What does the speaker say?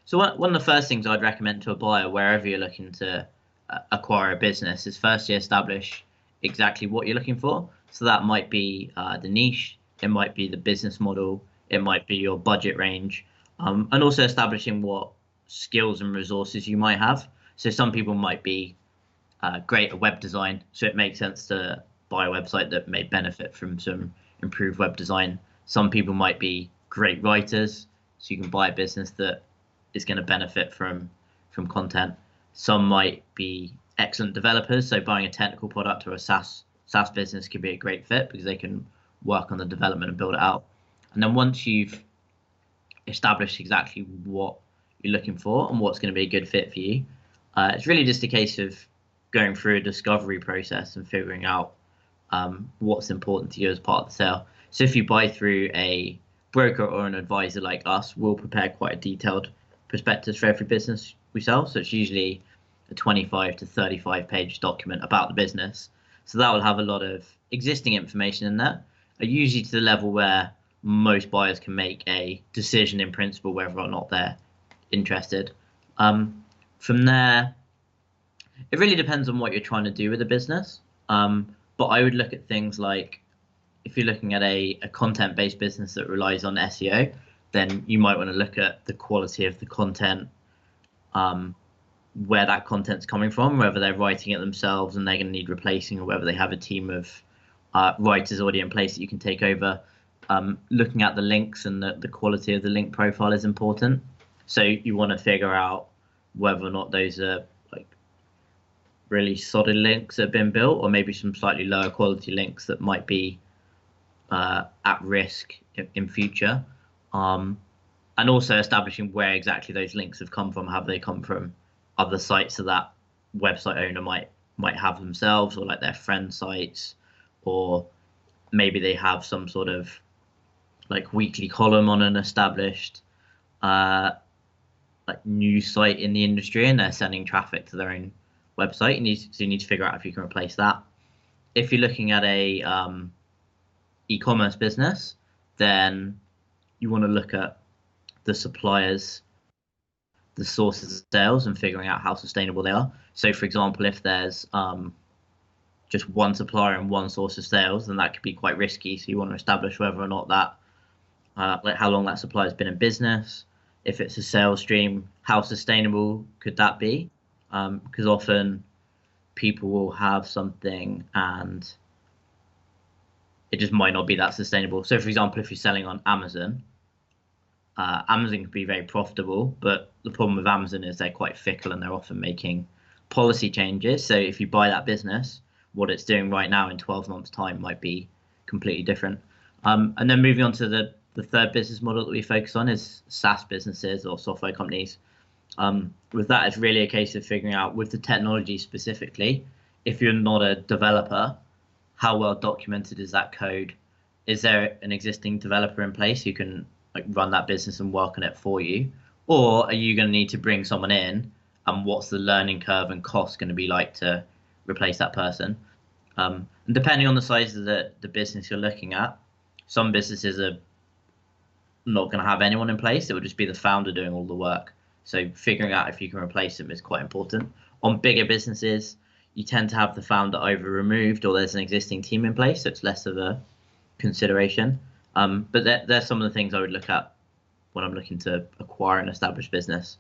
So one of the first things I'd recommend to a buyer, wherever you're looking to acquire a business, is firstly establish exactly what you're looking for. So that might be the niche, it might be the business model, it might be your budget range, and also establishing what skills and resources you might have. So some people might be great at web design, so it makes sense to buy a website that may benefit from some improved web design. Some people might be great writers, so you can buy a business that is going to benefit from content. Some might be excellent developers, so buying a technical product or a SaaS business could be a great fit because they can work on the development and build it out. And then once you've established exactly what you're looking for and what's going to be a good fit for you, it's really just a case of going through a discovery process and figuring out what's important to you as part of the sale. So if you buy through a broker or an advisor like us, we'll prepare quite a detailed prospectus for every business we sell. So it's usually a 25 to 35 page document about the business. So that will have a lot of existing information in there, usually to the level where most buyers can make a decision in principle whether or not they're interested. From there, it really depends on what you're trying to do with the business. But I would look at things like, if you're looking at a content-based business that relies on SEO, then you might want to look at the quality of the content, where that content's coming from, whether they're writing it themselves and they're going to need replacing, or whether they have a team of writers already in place that you can take over. Looking at the links and the quality of the link profile is important. So you want to figure out whether or not those are like really solid links that have been built, or maybe some slightly lower quality links that might be at risk in future. And also establishing where exactly those links have come from. Have they come from other sites that website owner might have themselves, or like their friend sites, or maybe they have some sort of like weekly column on an established like news site in the industry, and they're sending traffic to their own website. So you need to figure out if you can replace that. If you're looking at a e-commerce business, then you want to look at the suppliers, the sources of sales, and figuring out how sustainable they are. So for example, if there's just one supplier and one source of sales, then that could be quite risky. So you want to establish whether or not that, like how long that supplier's been in business. If it's a sales stream, how sustainable could that be? Because often people will have something and it just might not be that sustainable. So for example, if you're selling on Amazon, Amazon can be very profitable, but the problem with Amazon is they're quite fickle and they're often making policy changes. So if you buy that business, what it's doing right now in 12 months time might be completely different. And then moving on to the third business model that we focus on is SaaS businesses or software companies. With that, it's really a case of figuring out, with the technology specifically, if you're not a developer, how well documented is that code? Is there an existing developer in place who can like run that business and work on it for you? Or are you going to need to bring someone in, and what's the learning curve and cost going to be like to replace that person? And depending on the size of the business you're looking at, some businesses are not going to have anyone in place. It would just be the founder doing all the work. So figuring out if you can replace them is quite important. On bigger businesses, you tend to have the founder either removed or there's an existing team in place, so it's less of a consideration. But there's some of the things I would look at when I'm looking to acquire an established business.